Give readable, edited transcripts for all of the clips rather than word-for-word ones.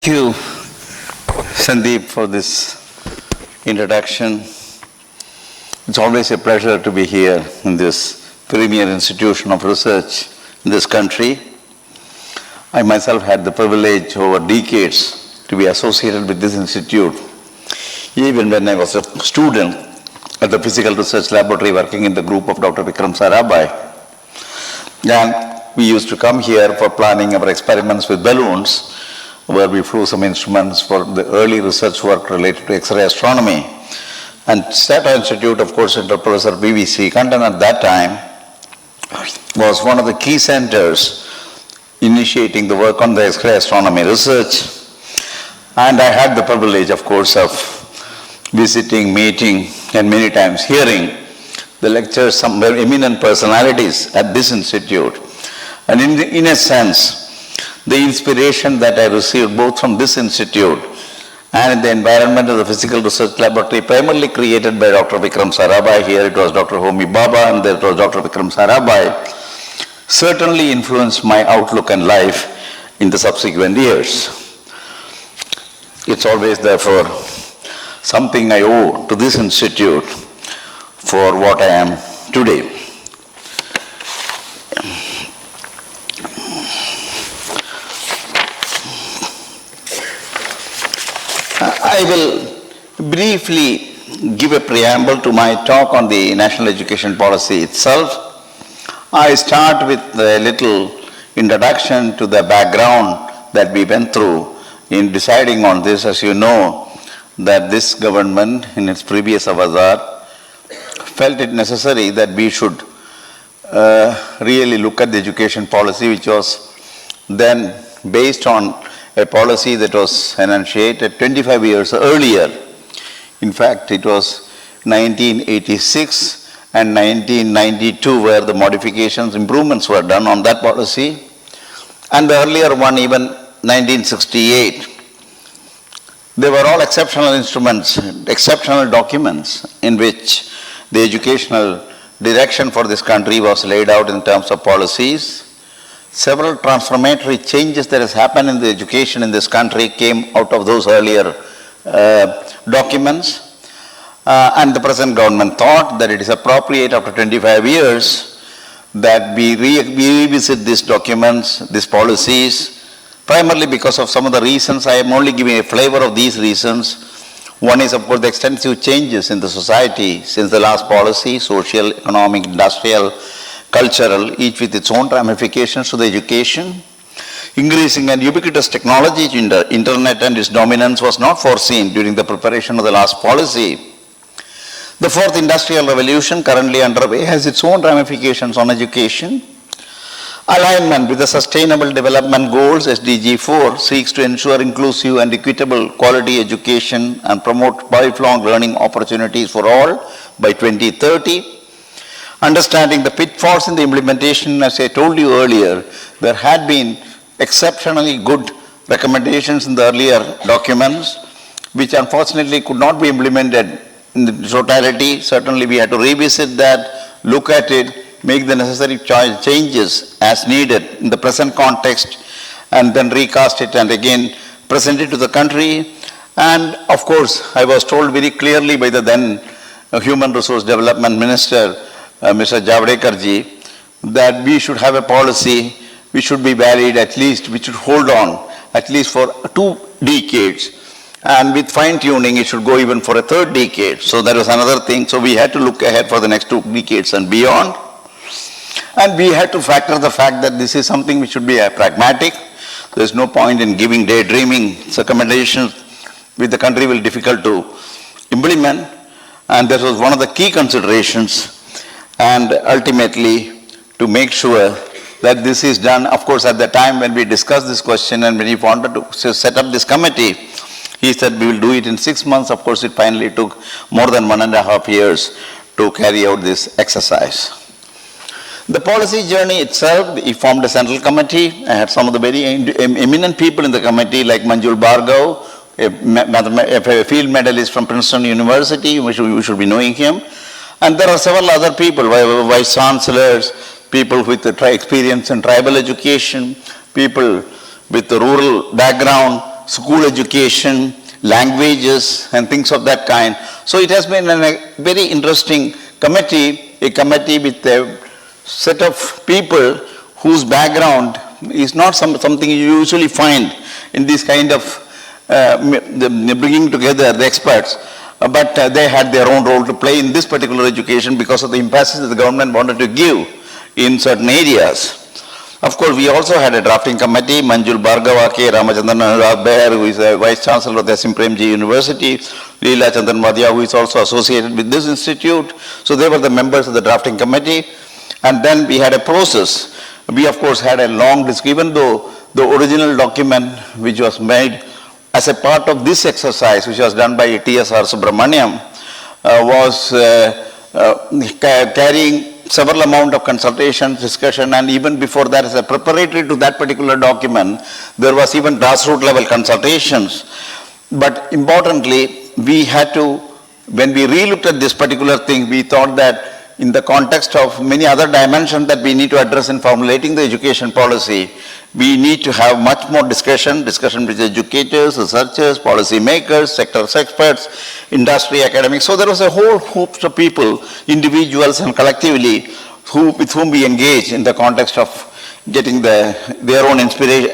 you, Sandeep, for this introduction. It's always a pleasure to be here in this premier institution of research in this country. I myself had the privilege over decades to be associated with this institute, even when I was a student at the Physical Research Laboratory working in the group of Dr. Vikram Sarabhai. And we used to come here for planning our experiments with balloons, where we flew some instruments for the early research work related to X-ray astronomy. And Stata Institute, of course, under Professor B.V.C. Kandan at that time was one of the key centers initiating the work on the X-ray astronomy research. And I had the privilege, of course, of visiting, meeting, and many times hearing the lectures of some very eminent personalities at this institute. And in a sense, the inspiration that I received both from this institute and in the environment of the Physical Research Laboratory, primarily created by Dr. Vikram Sarabhai, here it was Dr. Homi Bhabha, and there it was Dr. Vikram Sarabhai, certainly influenced my outlook and life in the subsequent years. It's always, therefore, something I owe to this institute for what I am today. I will briefly give a preamble to my talk on the national education policy itself. I start with a little introduction to the background that we went through in deciding on this. As you know, that this government in its previous avatar felt it necessary that we should really look at the education policy, which was then based on a policy that was enunciated 25 years earlier. In fact, it was 1986 and 1992 where the modifications, improvements were done on that policy. And the earlier one, even 1968. They were all exceptional instruments, exceptional documents in which the educational direction for this country was laid out in terms of policies. Several transformatory changes that has happened in the education in this country came out of those earlier documents. And the present government thought that it is appropriate after 25 years that we revisit these documents, these policies, primarily because of some of the reasons. I am only giving a flavor of these reasons. One is, of course, the extensive changes in the society since the last policy, social, economic, industrial, cultural, each with its own ramifications to the education. Increasing and ubiquitous technology, internet and its dominance was not foreseen during the preparation of the last policy. The fourth industrial revolution currently underway has its own ramifications on education. Alignment with the Sustainable Development Goals, SDG 4, seeks to ensure inclusive and equitable quality education and promote lifelong learning opportunities for all by 2030. Understanding the pitfalls in the implementation, as I told you earlier, there had been exceptionally good recommendations in the earlier documents, which unfortunately could not be implemented in the totality. Certainly we had to revisit that, look at it, make the necessary changes as needed in the present context, and then recast it and again present it to the country. And of course, I was told very clearly by the then Human Resource Development Minister, Mr. Javadekar-ji, that we should have a policy which should be valid at least, which should hold on at least for 2 decades. And with fine-tuning, it should go even for a 3rd decade. So that was another thing. So we had to look ahead for the next 2 decades and beyond. And we had to factor the fact that this is something which should be pragmatic. There is no point in giving daydreaming recommendations which the country will be difficult to implement. And that was one of the key considerations. And ultimately, to make sure that this is done, of course, at the time when we discussed this question and when he wanted to set up this committee, he said we will do it in 6 months. Of course, it finally took more than 1.5 years to carry out this exercise. The policy journey itself, he formed a central committee. I had some of the very eminent people in the committee like Manjul Bhargav, a field medalist from Princeton University, you should be knowing him. And there are several other people, vice chancellors, people with experience in tribal education, people with the rural background, school education, languages, and things of that kind. So it has been a very interesting committee, a committee with a set of people whose background is not something you usually find in this kind of bringing together the experts. But they had their own role to play in this particular education because of the emphasis that the government wanted to give in certain areas. Of course, we also had a drafting committee, Manjul Bhargava, K. Ramachandran Bear, who is a Vice Chancellor of the S. Premji University, Leela Chandran Madhya, who is also associated with this institute. So they were the members of the drafting committee. And then we had a process. We, of course, had a long discussion, even though the original document which was made as a part of this exercise, which was done by TSR Subramaniam, was carrying several amount of consultation, discussion, and even before that, as a preparatory to that particular document, there was even grassroots level consultations. But importantly, we had to, when we re-looked at this particular thing, we thought that in the context of many other dimensions that we need to address in formulating the education policy, we need to have much more discussion with educators, researchers, policy makers, sector experts, industry, academics. So there was a whole host of people, individuals and collectively, with whom we engage in the context of getting their own inspiration,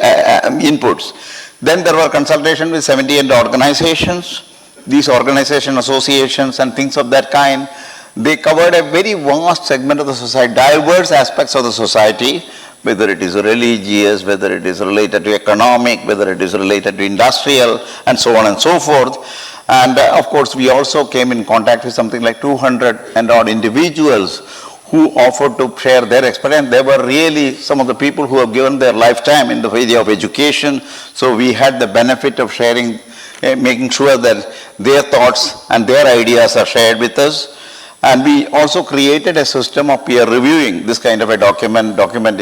inputs. Then there were consultations with 78 organizations, these organization associations and things of that kind. They covered a very vast segment of the society, diverse aspects of the society, whether it is religious, whether it is related to economic, whether it is related to industrial, and so on and so forth. And of course, we also came in contact with something like 200 and odd individuals who offered to share their experience. They were really some of the people who have given their lifetime in the area of education. So we had the benefit of sharing, making sure that their thoughts and their ideas are shared with us. And we also created a system of peer reviewing this kind of a document. Document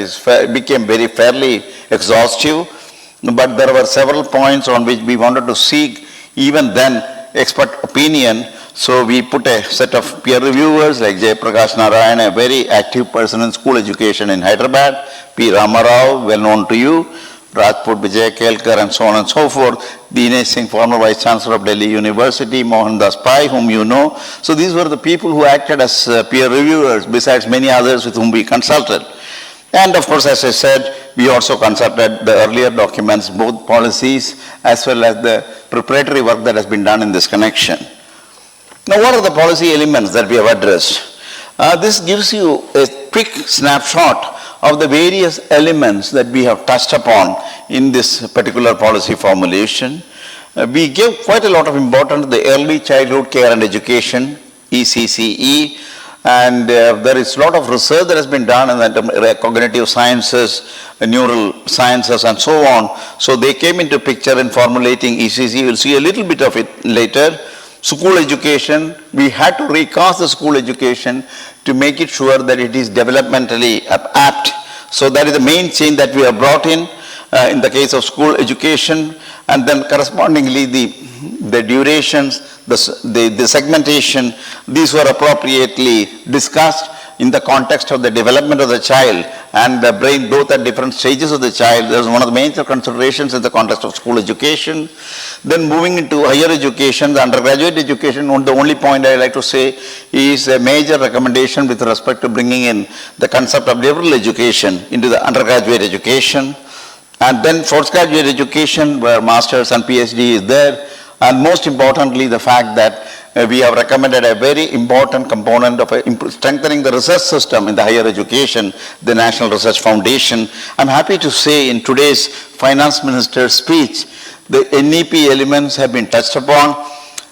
became very fairly exhaustive, but there were several points on which we wanted to seek even then expert opinion. So we put a set of peer reviewers like Jay Prakash Narayan, a very active person in school education in Hyderabad, P. Ramarao, well known to you, Rajput Vijay Kelkar, and so on and so forth. Dinesh Singh, former Vice Chancellor of Delhi University, Mohandas Pai, whom you know. So these were the people who acted as peer reviewers, besides many others with whom we consulted. And of course, as I said, we also consulted the earlier documents, both policies as well as the preparatory work that has been done in this connection. Now, what are the policy elements that we have addressed? This gives you a quick snapshot of the various elements that we have touched upon in this particular policy formulation. We give quite a lot of importance to the early childhood care and education, ECCE, and there is a lot of research that has been done in the cognitive sciences, neural sciences, and so on. So they came into picture in formulating ECCE. We'll see a little bit of it later. School education, we had to recast the school education to make it sure that it is developmentally apt. So that is the main change that we have brought in the case of school education, and then correspondingly the durations, the segmentation, these were appropriately discussed in the context of the development of the child and the brain growth at different stages of the child. That was one of the major considerations in the context of school education. Then moving into higher education, the undergraduate education, the only point I like to say is a major recommendation with respect to bringing in the concept of liberal education into the undergraduate education. And then postgraduate education, where master's and PhD is there. And most importantly, the fact that we have recommended a very important component of strengthening the research system in the higher education, the National Research Foundation. I'm happy to say in today's Finance Minister's speech, the NEP elements have been touched upon,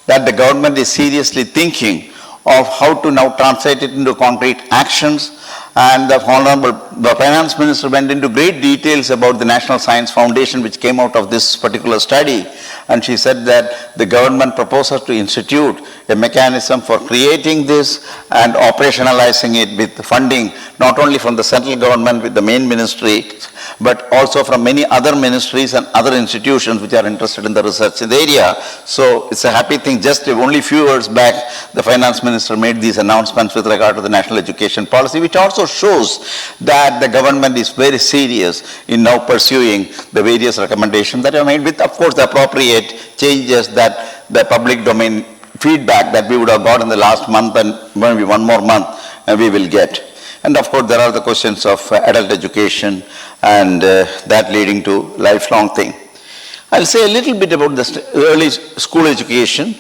that the government is seriously thinking of how to now translate it into concrete actions. And the Honorable Finance Minister went into great details about the National Science Foundation, which came out of this particular study. And she said that the government proposes to institute a mechanism for creating this and operationalizing it with funding, not only from the central government with the main ministry, but also from many other ministries and other institutions which are interested in the research in the area. So it's a happy thing. Just only few years back, the finance minister made these announcements with regard to the national education policy, which also shows that the government is very serious in now pursuing the various recommendations that are made with, of course, the appropriate changes that the public domain feedback that we would have got in the last month and maybe one more month we will get. And of course, there are the questions of adult education and that leading to lifelong thing. I'll say a little bit about the early school education.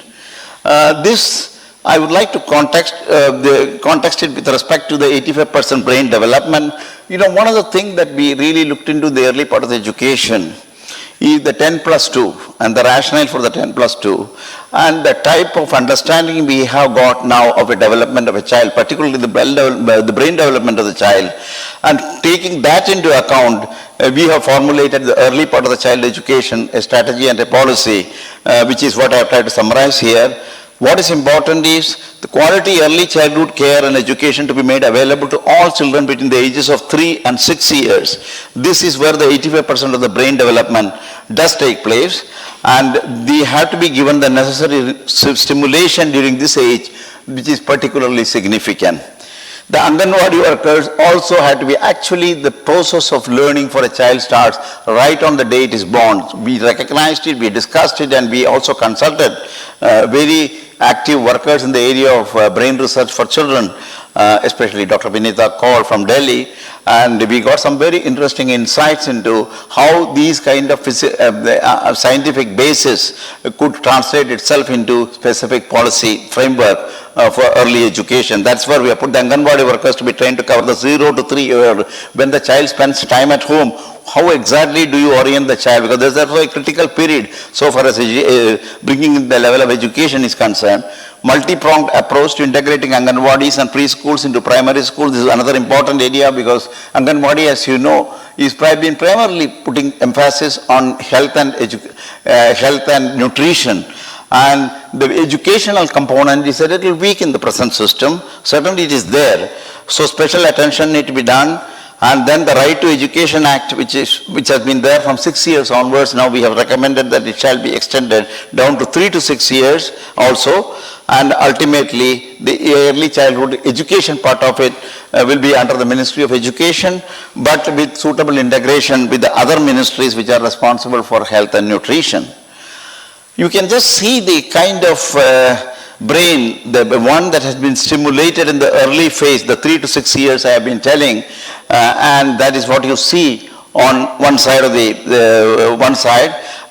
I would like to context it with respect to the 85% brain development. You know, one of the things that we really looked into the early part of the education is the 10+2 and the rationale for the 10+2 and the type of understanding we have got now of a development of a child, particularly the brain development of the child. And taking that into account, we have formulated the early part of the child education, a strategy and a policy, which is what I have tried to summarize here. What is important is the quality early childhood care and education to be made available to all children between the ages of 3 and 6 years. This is where the 85% of the brain development does take place, and they have to be given the necessary stimulation during this age, which is particularly significant. The Anganwadi workers also had to be actually the process of learning for a child starts right on the day it is born. We recognized it, we discussed it, and we also consulted very active workers in the area of brain research for children, especially Dr. Vinita Kaur from Delhi, and we got some very interesting insights into how these kind of scientific basis could translate itself into specific policy framework for early education. That's where we have put the Anganwadi workers to be trained to cover the 0 to 3 year. When the child spends time at home, how exactly do you orient the child? Because there's also a critical period so far as bringing in the level of education is concerned. Multi-pronged approach to integrating Anganwadis and preschools into primary schools. This is another important area because Anganwadi, as you know, is been primarily putting emphasis on health and nutrition. And the educational component is a little weak in the present system. Certainly it is there. So special attention need to be done. And then the Right to Education Act, which has been there from 6 years onwards, now we have recommended that it shall be extended down to 3 to 6 years also. And ultimately, the early childhood education part of it will be under the Ministry of Education, but with suitable integration with the other ministries which are responsible for health and nutrition. You can just see the kind of brain, the one that has been stimulated in the early phase, the 3 to 6 years I have been telling, and that is what you see on one side of the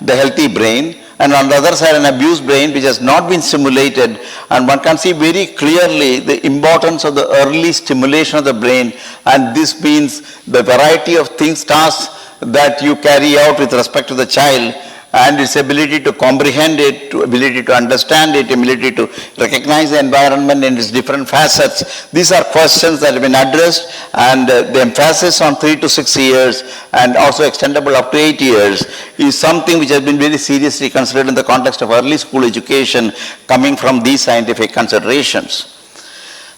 healthy brain, and on the other side an abused brain which has not been stimulated, and one can see very clearly the importance of the early stimulation of the brain, and this means the variety of things, tasks that you carry out with respect to the child, and its ability to comprehend it, ability to understand it, ability to recognize the environment in its different facets. These are questions that have been addressed, and the emphasis on 3 to 6 years and also extendable up to 8 years is something which has been very seriously considered in the context of early school education coming from these scientific considerations.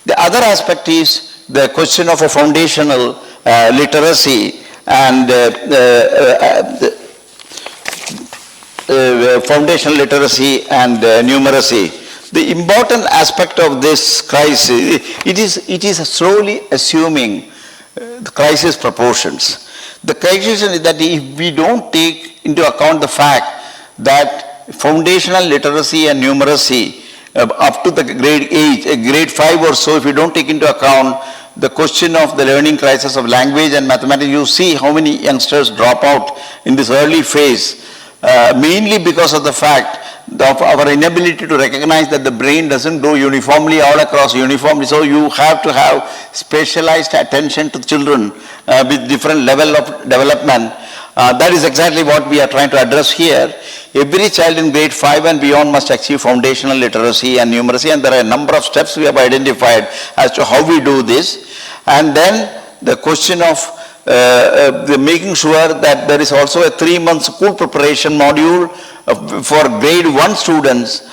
The other aspect is the question of a foundational literacy and foundational literacy and numeracy. The important aspect of this crisis, it is slowly assuming the crisis proportions. The crisis is that if we don't take into account the fact that foundational literacy and numeracy up to the grade 5 or so, if you don't take into account the question of the learning crisis of language and mathematics, you see how many youngsters drop out in this early phase. Mainly because of the fact of our inability to recognize that the brain doesn't go uniformly all across uniformly. So you have to have specialized attention to children with different level of development. That is exactly what we are trying to address here. Every child in grade 5 and beyond must achieve foundational literacy and numeracy, and there are a number of steps we have identified as to how we do this. And then the question of making sure that there is also a 3-month school preparation module for grade 1 students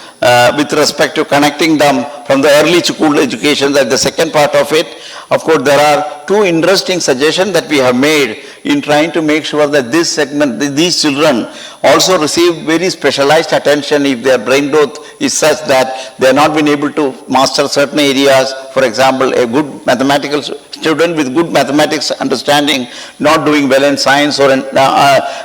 with respect to connecting them from the early school education. That's the second part of it. Of course, there are 2 interesting suggestions that we have made in trying to make sure that this segment, these children also receive very specialized attention if their brain growth is such that they are not been able to master certain areas. For example, a good mathematical student with good mathematics understanding not doing well in science or in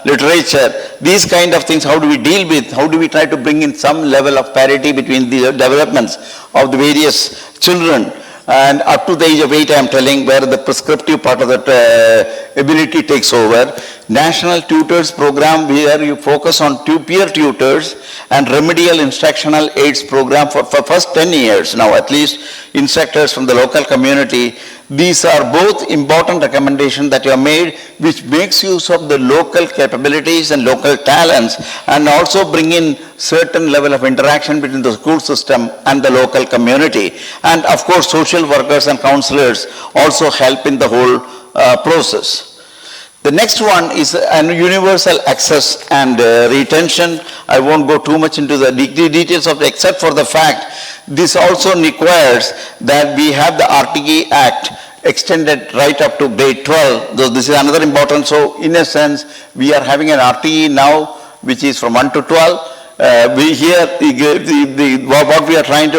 literature. These kind of things, how do we deal with? How do we try to bring in some level of parity between the developments of the various children? And up to the age of 8, I am telling, where the prescriptive part of that ability takes over. National Tutors Program, where you focus on peer tutors, and remedial instructional aids program for first 10 years now, at least instructors from the local community. These are both important recommendations that you have made, which makes use of the local capabilities and local talents, and also bring in certain level of interaction between the school system and the local community. And of course, social workers and counselors also help in the whole process. The next one is universal access and retention. I won't go too much into the details of it, except for the fact this also requires that we have the RTE Act extended right up to grade 12. So this is another important. So in a sense, we are having an RTE now, which is from 1 to 12. What we are trying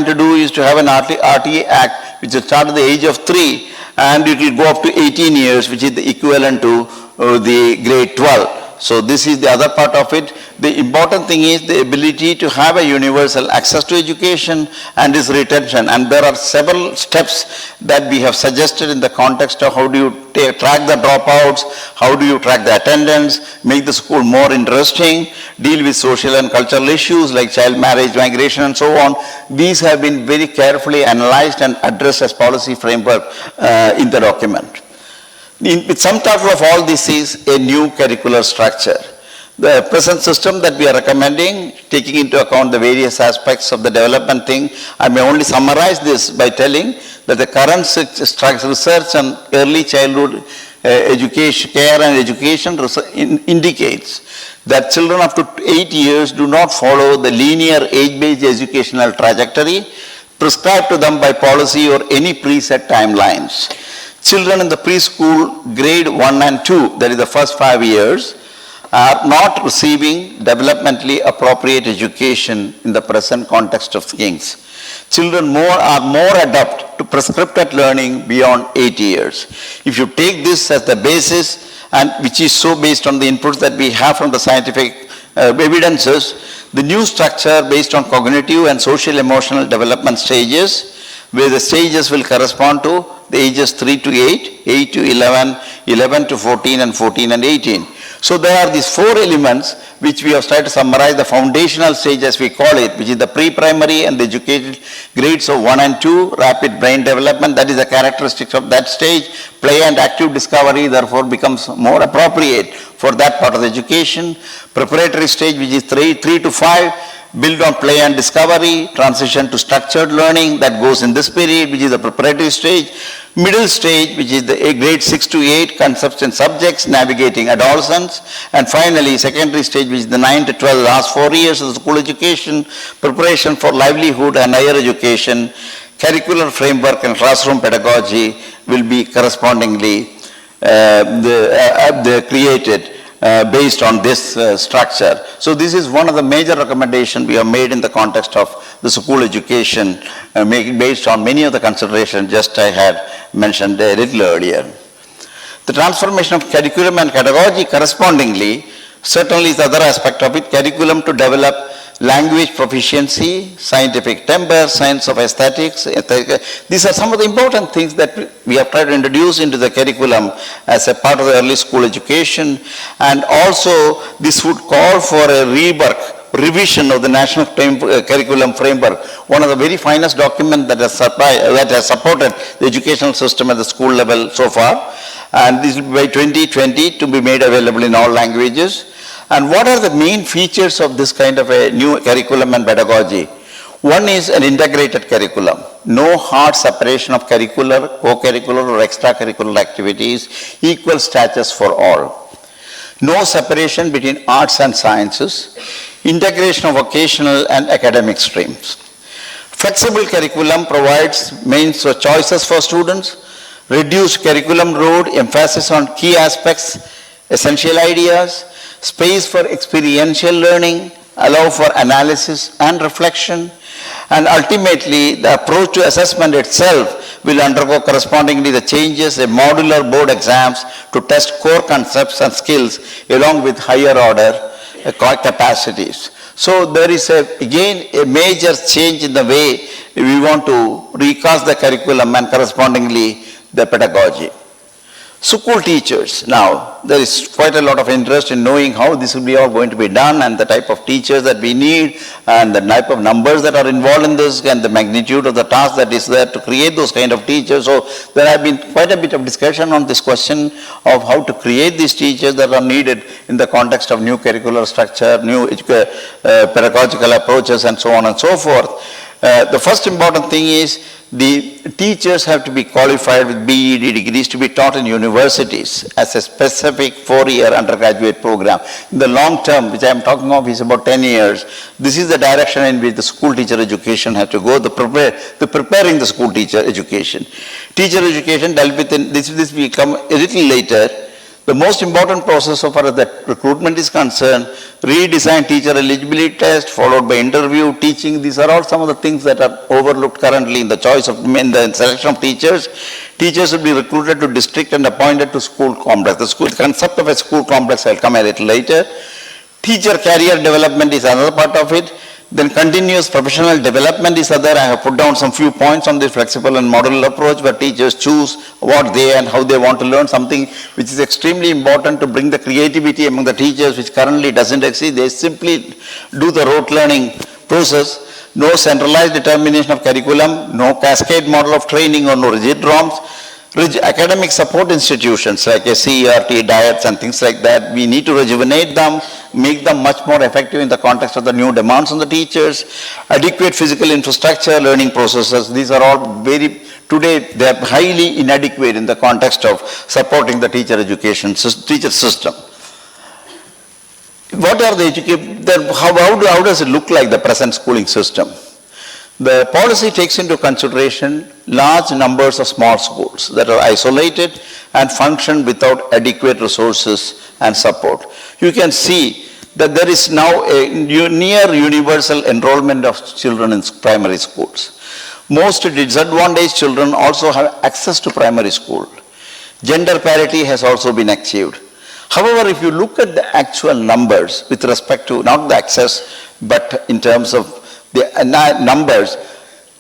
to do is to have an RTE Act, which will start at the age of 3, and it will go up to 18 years, which is the equivalent to the grade 12. So this is the other part of it. The important thing is the ability to have a universal access to education and its retention. And there are several steps that we have suggested in the context of how do you track the dropouts, how do you track the attendance, make the school more interesting, deal with social and cultural issues like child marriage, migration, and so on. These have been very carefully analyzed and addressed as policy framework in the document. With some type of all this is a new curricular structure. The present system that we are recommending, taking into account the various aspects of the development thing, I may only summarize this by telling that the current research on early childhood education, care and education indicates that children up to 8 years do not follow the linear age-based educational trajectory prescribed to them by policy or any preset timelines. Children in the preschool grade 1 and 2, that is the first 5 years, are not receiving developmentally appropriate education in the present context of things. Children are more adept to prescriptive learning beyond 8 years. If you take this as the basis, and which is so based on the inputs that we have from the scientific evidences, the new structure based on cognitive and social emotional development stages, where the stages will correspond to the ages 3 to 8, 8 to 11, 11 to 14, and 14 and 18. So there are these 4 elements which we have tried to summarize the foundational stage as we call it, which is the pre-primary and the educated grades of 1 and 2, rapid brain development, that is the characteristics of that stage. Play and active discovery therefore becomes more appropriate for that part of the education. Preparatory stage, which is 3 to 5, build on play and discovery, transition to structured learning, that goes in this period, which is the preparatory stage. Middle stage, which is the grade 6 to 8, concepts and subjects, navigating adolescence. And finally, secondary stage, which is the 9 to 12, last 4 years of the school education, preparation for livelihood and higher education. Curricular framework and classroom pedagogy will be correspondingly created based on this structure. So this is one of the major recommendations we have made in the context of the school education, based on many of the considerations just I had mentioned a little earlier. The transformation of curriculum and pedagogy correspondingly certainly is the other aspect of it. Curriculum to develop language proficiency, scientific temper, science of aesthetics. These are some of the important things that we have tried to introduce into the curriculum as a part of the early school education. And also this would call for a revision of the national curriculum framework, one of the very finest documents that has supported the educational system at the school level so far. And this will be by 2020 to be made available in all languages. And what are the main features of this kind of a new curriculum and pedagogy? One is an integrated curriculum. No hard separation of curricular, co-curricular or extracurricular activities, equal status for all. No separation between arts and sciences, integration of vocational and academic streams. Flexible curriculum provides means of choices for students, reduced curriculum load, emphasis on key aspects, essential ideas, space for experiential learning, allow for analysis and reflection, and ultimately the approach to assessment itself will undergo correspondingly the changes in modular board exams to test core concepts and skills along with higher order capacities. So there is again a major change in the way we want to recast the curriculum and correspondingly the pedagogy. School teachers, now there is quite a lot of interest in knowing how this will be all going to be done and the type of teachers that we need and the type of numbers that are involved in this and the magnitude of the task that is there to create those kind of teachers. So there have been quite a bit of discussion on this question of how to create these teachers that are needed in the context of new curricular structure, new pedagogical approaches and so on and so forth. The first important thing is the teachers have to be qualified with BEd degrees to be taught in universities as a specific 4-year undergraduate program. In the long term, which I am talking of, is about 10 years. This is the direction in which the school teacher education has to go, the preparing the school teacher education. Teacher education dealt with, this will come a little later. The most important process so far as that recruitment is concerned, redesign teacher eligibility test, followed by interview, teaching. These are all some of the things that are overlooked currently in the choice of, in the selection of teachers. Teachers will be recruited to district and appointed to school complex. The concept of a school complex will come a little later. Teacher career development is another part of it. Then continuous professional development is other. I have put down some few points on this flexible and modular approach where teachers choose what they and how they want to learn, something which is extremely important to bring the creativity among the teachers, which currently doesn't exist. They simply do the rote learning process. No centralized determination of curriculum, no cascade model of training or no rigid ROMs. Academic support institutions like CERT, diets and things like that, we need to rejuvenate them, make them much more effective in the context of the new demands on the teachers. Adequate physical infrastructure, learning processes, these are all today they are highly inadequate in the context of supporting the teacher education, teacher system. What are the how does it look like, the present schooling system? The policy takes into consideration large numbers of small schools that are isolated and function without adequate resources and support. You can see that there is now a near universal enrollment of children in primary schools. Most disadvantaged children also have access to primary school. Gender parity has also been achieved. However, if you look at the actual numbers with respect to not the access, but in terms of the numbers,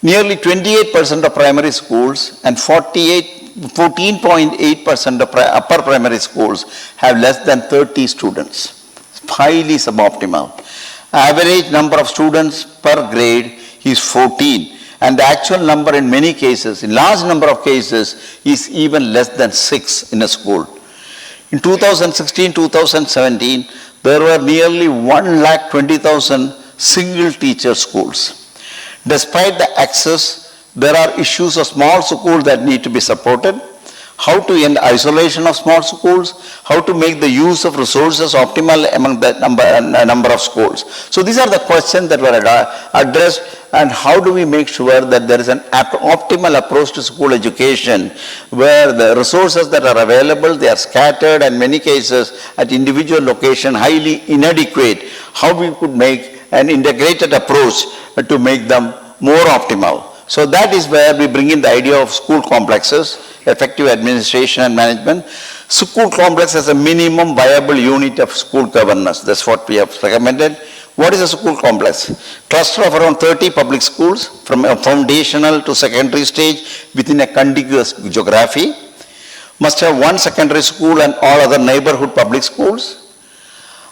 nearly 28% of primary schools and 14.8% of upper primary schools have less than 30 students. It's highly suboptimal. Average number of students per grade is 14, and the actual number in many cases, in large number of cases, is even less than 6 in a school. In 2016-2017, there were nearly 120,000 single teacher schools. Despite the access, there are issues of small schools that need to be supported. How to end isolation of small schools, how to make the use of resources optimal among the number of schools. So these are the questions that were addressed, and how do we make sure that there is an optimal approach to school education where the resources that are available, they are scattered and in many cases at individual location highly inadequate. How we could make an integrated approach to make them more optimal. So that is where we bring in the idea of school complexes, effective administration and management. School complex as a minimum viable unit of school governance. That's what we have recommended. What is a school complex? Cluster of around 30 public schools from a foundational to secondary stage within a contiguous geography. Must have one secondary school and all other neighborhood public schools.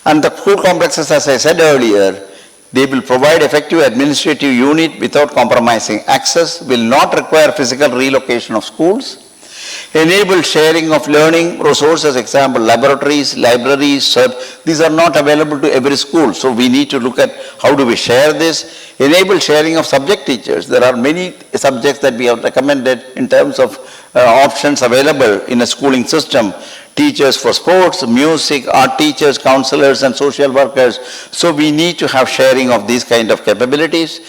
And the school complexes, as I said earlier, they will provide effective administrative unit without compromising access, will not require physical relocation of schools, enable sharing of learning resources, example, laboratories, libraries, these are not available to every school. So we need to look at how do we share this, enable sharing of subject teachers. There are many subjects that we have recommended in terms of options available in a schooling system. Teachers for sports, music, art teachers, counselors and social workers. So we need to have sharing of these kind of capabilities.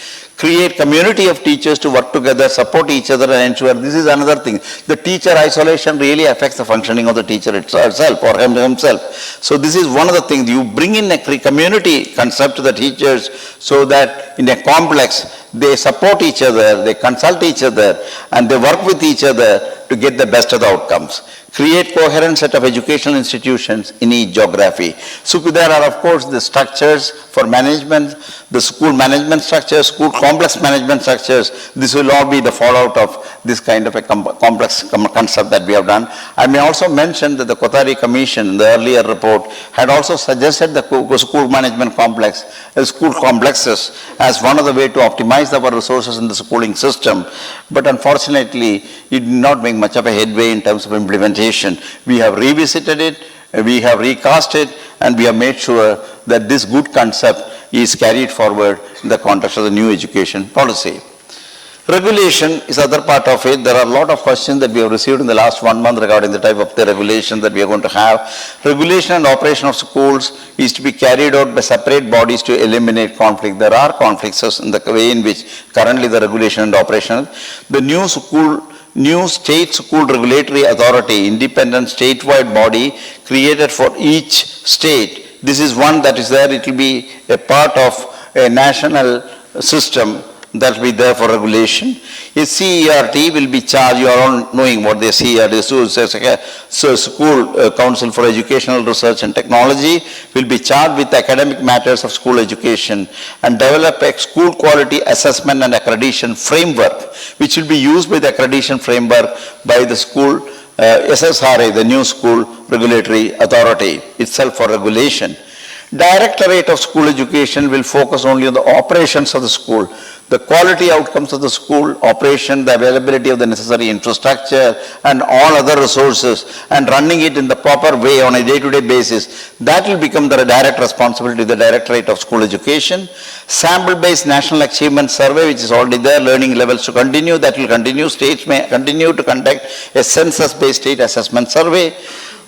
create community of teachers to work together, support each other and ensure. This is another thing. The teacher isolation really affects the functioning of the teacher herself or himself. So this is one of the things. You bring in a community concept to the teachers so that in a complex, they support each other, they consult each other, and they work with each other to get the best of the outcomes. Create coherent set of educational institutions in each geography. So there are, of course, the structures for management, the school management structures, school complex management structures. This will all be the fallout of this kind of a complex concept that we have done. I may also mention that the Kothari Commission in the earlier report had also suggested the school management complex, school complexes as one of the way to optimize our resources in the schooling system. But unfortunately, it did not make much of a headway in terms of implementation. We have revisited it, we have recast it, and we have made sure that this good concept is carried forward in the context of the new education policy. Regulation is other part of it. There are a lot of questions that we have received in the last 1 month regarding the type of the regulation that we are going to have. Regulation and operation of schools is to be carried out by separate bodies to eliminate conflict. There are conflicts in the way in which currently the regulation and operation. The new state school regulatory authority, independent statewide body created for each state. This is one that is there. It will be a part of a national system that will be there for regulation. A CERT will be charged, you are all knowing what the CERT is, so School Council for Educational Research and Technology will be charged with academic matters of school education and develop a school quality assessment and accreditation framework, which will be used by the accreditation framework by the school SSRA, the new school regulatory authority itself for regulation. Directorate of School Education will focus only on the operations of the school, the quality outcomes of the school operation, the availability of the necessary infrastructure and all other resources, and running it in the proper way on a day-to-day basis. That will become the direct responsibility of the Directorate of School Education. Sample-based National Achievement Survey, which is already there, learning levels to continue, that will continue. States may continue to conduct a census-based state assessment survey.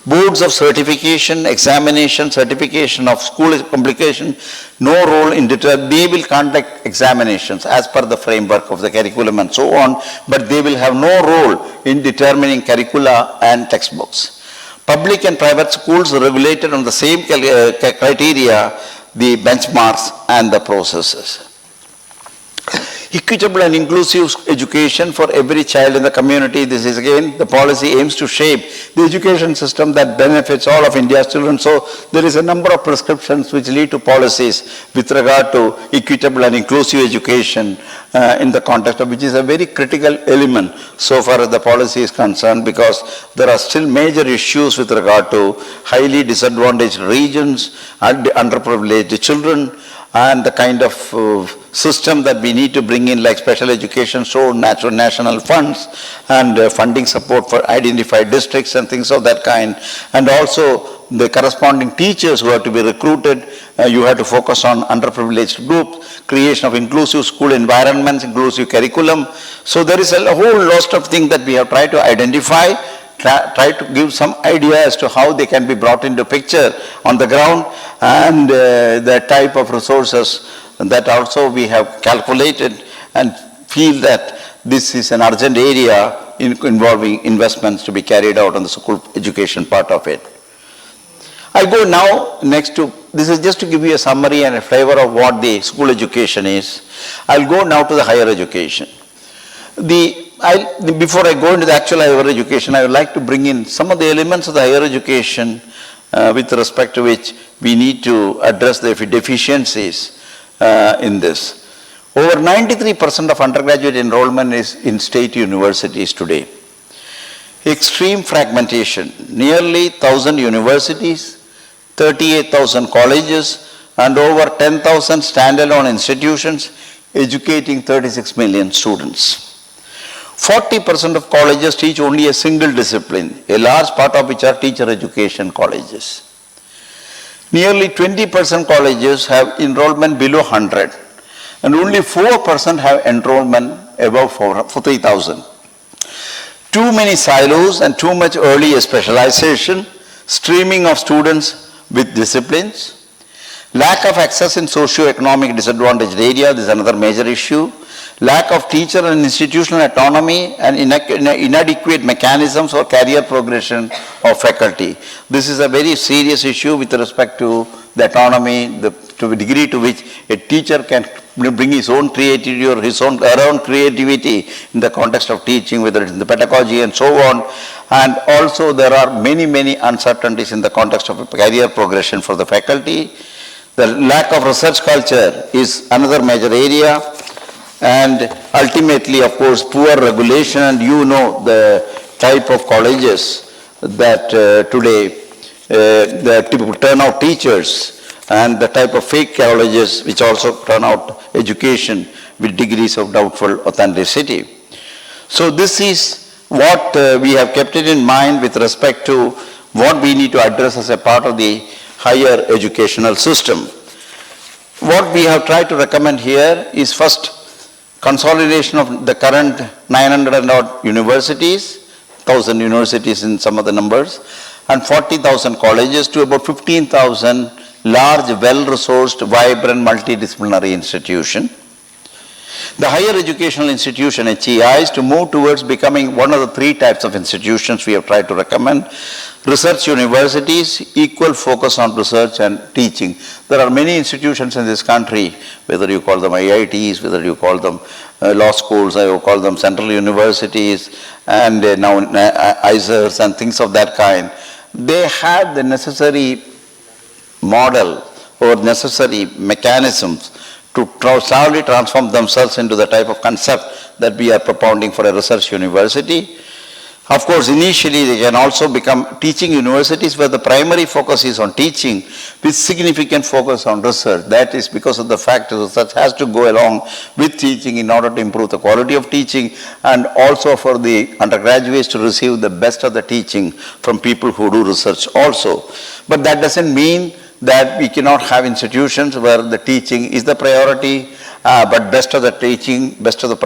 Boards of certification, examination, certification of school complication, no role in they will conduct examinations as per the framework of the curriculum and so on, but they will have no role in determining curricula and textbooks. Public and private schools are regulated on the same criteria, the benchmarks and the processes. Equitable and inclusive education for every child in the community. This is again, the policy aims to shape the education system that benefits all of India's children. So there is a number of prescriptions which lead to policies with regard to equitable and inclusive education in the context of which is a very critical element so far as the policy is concerned, because there are still major issues with regard to highly disadvantaged regions and underprivileged children, and the kind of system that we need to bring in, like special education, so national funds and funding support for identified districts and things of that kind, and also the corresponding teachers who have to be recruited. You have to focus on underprivileged groups, creation of inclusive school environments, inclusive curriculum. So there is a whole lot of things that we have tried to identify, try to give some idea as to how they can be brought into picture on the ground, and the type of resources that also we have calculated and feel that this is an urgent area involving investments to be carried out on the school education part of it. I go now next to, this is just to give you a summary and a flavor of what the school education is. I'll go now to the higher education. Before I go into the actual higher education, I would like to bring in some of the elements of the higher education with respect to which we need to address the deficiencies in this. Over 93% of undergraduate enrollment is in state universities today. Extreme fragmentation, nearly 1,000 universities, 38,000 colleges, and over 10,000 standalone institutions educating 36 million students. 40% of colleges teach only a single discipline, a large part of which are teacher education colleges. Nearly 20% colleges have enrollment below 100, and only 4% have enrollment above 3,000. Too many silos and too much early specialization, streaming of students with disciplines, lack of access in socio-economic disadvantaged areas, this is another major issue, lack of teacher and institutional autonomy, and inadequate mechanisms for career progression of faculty. This is a very serious issue with respect to the autonomy, to the degree to which a teacher can bring his own creativity or his own creativity in the context of teaching, whether it's in the pedagogy and so on. And also there are many uncertainties in the context of career progression for the faculty. The lack of research culture is another major area. And ultimately, of course, poor regulation, and you know the type of colleges that today the people turn out teachers, and the type of fake colleges which also turn out education with degrees of doubtful authenticity. So this is what we have kept it in mind with respect to what we need to address as a part of the higher educational system. What we have tried to recommend here is first consolidation of the current 900 and odd universities, 1,000 universities in some of the numbers, and 40,000 colleges to about 15,000 large, well-resourced, vibrant, multidisciplinary institution. The higher educational institution, HEI, is to move towards becoming one of the three types of institutions we have tried to recommend. Research universities, equal focus on research and teaching. There are many institutions in this country, whether you call them IITs, whether you call them law schools, I will call them central universities, and now ISROs and things of that kind. They have the necessary model or necessary mechanisms to slowly transform themselves into the type of concept that we are propounding for a research university. Of course, initially they can also become teaching universities where the primary focus is on teaching with significant focus on research. That is because of the fact that research has to go along with teaching in order to improve the quality of teaching, and also for the undergraduates to receive the best of the teaching from people who do research also. But that doesn't mean that we cannot have institutions where the teaching is the priority, but best of the teaching, best of the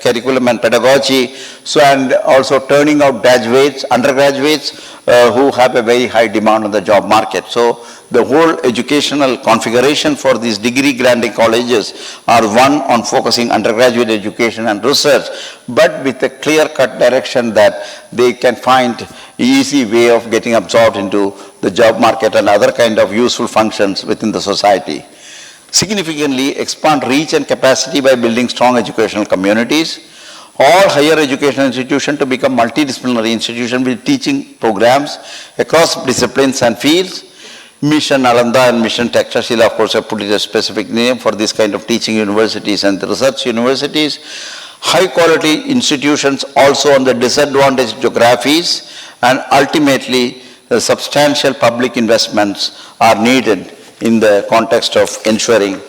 curriculum and pedagogy, so and also turning out graduates, undergraduates who have a very high demand on the job market. So the whole educational configuration for these degree granting colleges are one on focusing undergraduate education and research, but with a clear-cut direction that they can find easy way of getting absorbed into the job market and other kind of useful functions within the society. Significantly expand reach and capacity by building strong educational communities. All higher educational institutions to become multidisciplinary institutions with teaching programs across disciplines and fields. Mission Nalanda and Mission Takshashila, of course, have put it a specific name for this kind of teaching universities and research universities. High quality institutions also on the disadvantaged geographies, and ultimately substantial public investments are needed in the context of ensuring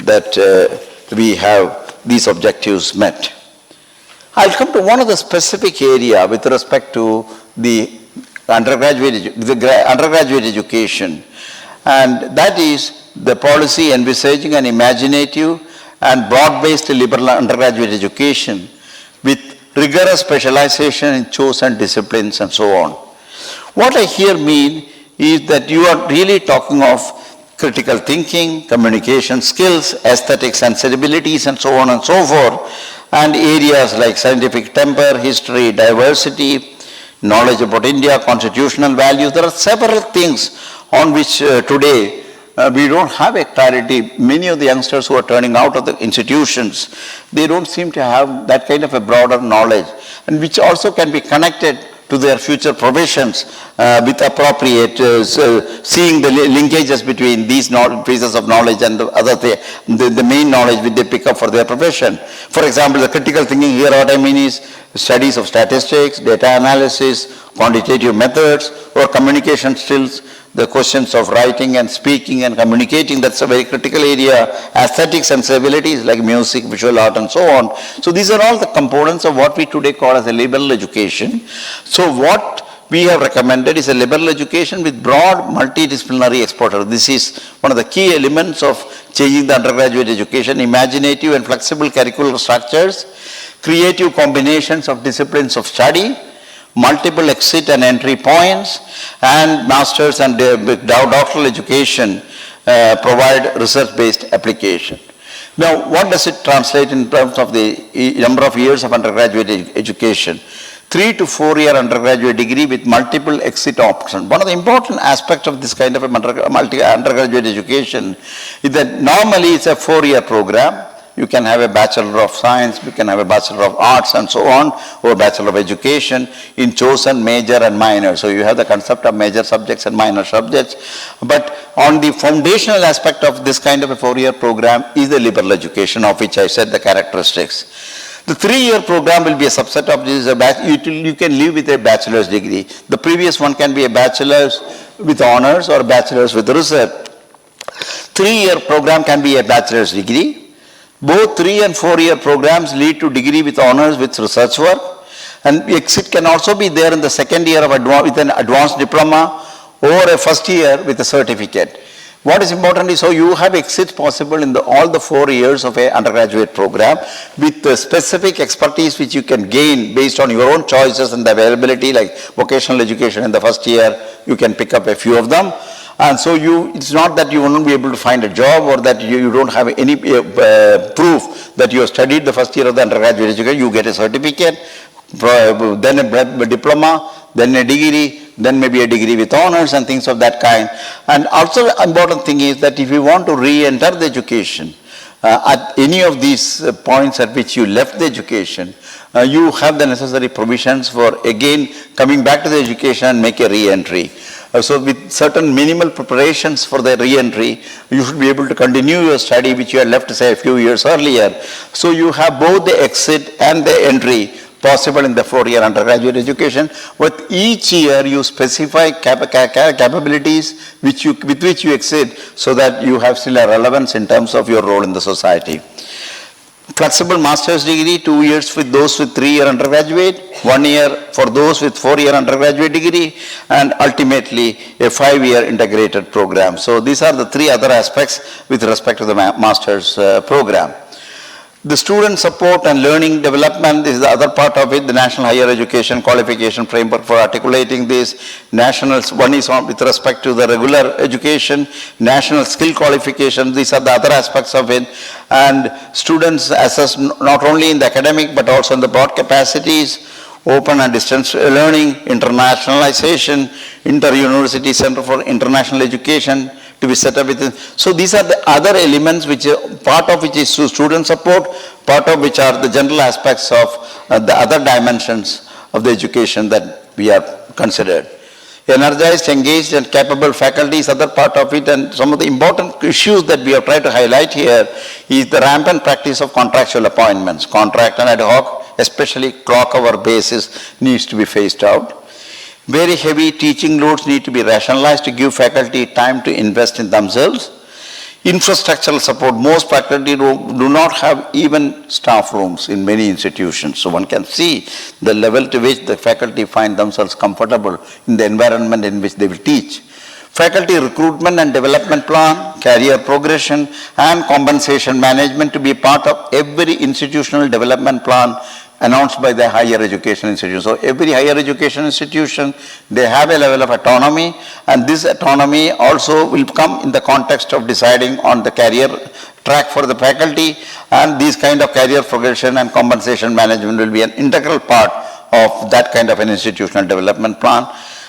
that we have these objectives met. I'll come to one of the specific area with respect to the undergraduate education, and that is the policy envisaging an imaginative and broad-based liberal undergraduate education with rigorous specialization in chosen disciplines and so on. What I here mean is that you are really talking of critical thinking, communication skills, aesthetic sensibilities, and so on and so forth, and areas like scientific temper, history, diversity, knowledge about India, constitutional values. There are several things on which today we don't have a clarity. Many of the youngsters who are turning out of the institutions, they don't seem to have that kind of a broader knowledge, and which also can be connected to their future professions with appropriate, seeing the linkages between these pieces of knowledge and the main knowledge which they pick up for their profession. For example, the critical thinking here, what I mean is studies of statistics, data analysis, quantitative methods, or communication skills, the questions of writing and speaking and communicating, that's a very critical area. Aesthetic sensibilities like music, visual art, and so on. So these are all the components of what we today call as a liberal education. So what we have recommended is a liberal education with broad multidisciplinary exposure. This is one of the key elements of changing the undergraduate education: imaginative and flexible curricular structures, creative combinations of disciplines of study, multiple exit and entry points, and master's and doctoral education provide research-based application. Now, what does it translate in terms of the number of years of undergraduate education? 3 to 4 year undergraduate degree with multiple exit options. One of the important aspects of this kind of undergraduate education is that normally it's a 4-year program. You can have a Bachelor of Science, you can have a Bachelor of Arts and so on, or Bachelor of Education in chosen major and minor. So you have the concept of major subjects and minor subjects. But on the foundational aspect of this kind of a 4-year program is the liberal education, of which I said the characteristics. The 3-year program will be a subset of this. You can live with a bachelor's degree. The previous one can be a bachelor's with honors or bachelor's with research. 3-year program can be a bachelor's degree. Both 3 and 4-year programs lead to degree with honors with research work, and exit can also be there in the 2nd year of with an advanced diploma or a 1st year with a certificate. What is important is, so you have exits possible in all the 4 years of an undergraduate program with the specific expertise which you can gain based on your own choices and the availability, like vocational education in the 1st year, you can pick up a few of them. And so it's not that you won't be able to find a job or that you don't have any proof that you have studied the 1st year of the undergraduate education. You get a certificate, then a diploma, then a degree, then maybe a degree with honors and things of that kind. And also the important thing is that if you want to re-enter the education at any of these points at which you left the education, you have the necessary provisions for again coming back to the education and make a re-entry. So with certain minimal preparations for the re-entry, you should be able to continue your study which you had left, say, a few years earlier. So you have both the exit and the entry possible in the 4-year undergraduate education. With each year you specify capabilities with which you exit, so that you have still a relevance in terms of your role in the society. Flexible master's degree, 2 years with those with 3-year undergraduate, 1 year for those with 4-year undergraduate degree, and ultimately a 5-year integrated program. So these are the 3 other aspects with respect to the master's program. The student support and learning development is the other part of it. The National Higher Education Qualification Framework for articulating this. One is on with respect to the regular education, national skill qualification. These are the other aspects of it. And students assess not only in the academic but also in the broad capacities, open and distance learning, internationalization, inter-university center for international education to be set up with. So these are the other elements which part of which is student support, part of which are the general aspects of the other dimensions of the education that we have considered. Energized, engaged and capable faculty is other part of it, and some of the important issues that we have tried to highlight here is the rampant practice of contractual appointments. Contract and ad hoc, especially clock hour basis, needs to be phased out. Very heavy teaching loads need to be rationalized to give faculty time to invest in themselves. Infrastructural support, most faculty do not have even staff rooms in many institutions. So one can see the level to which the faculty find themselves comfortable in the environment in which they will teach. Faculty recruitment and development plan, career progression and compensation management to be part of every institutional development plan announced by the higher education institution. So every higher education institution, they have a level of autonomy, and this autonomy also will come in the context of deciding on the career track for the faculty, and these kind of career progression and compensation management will be an integral part of that kind of an institutional development plan.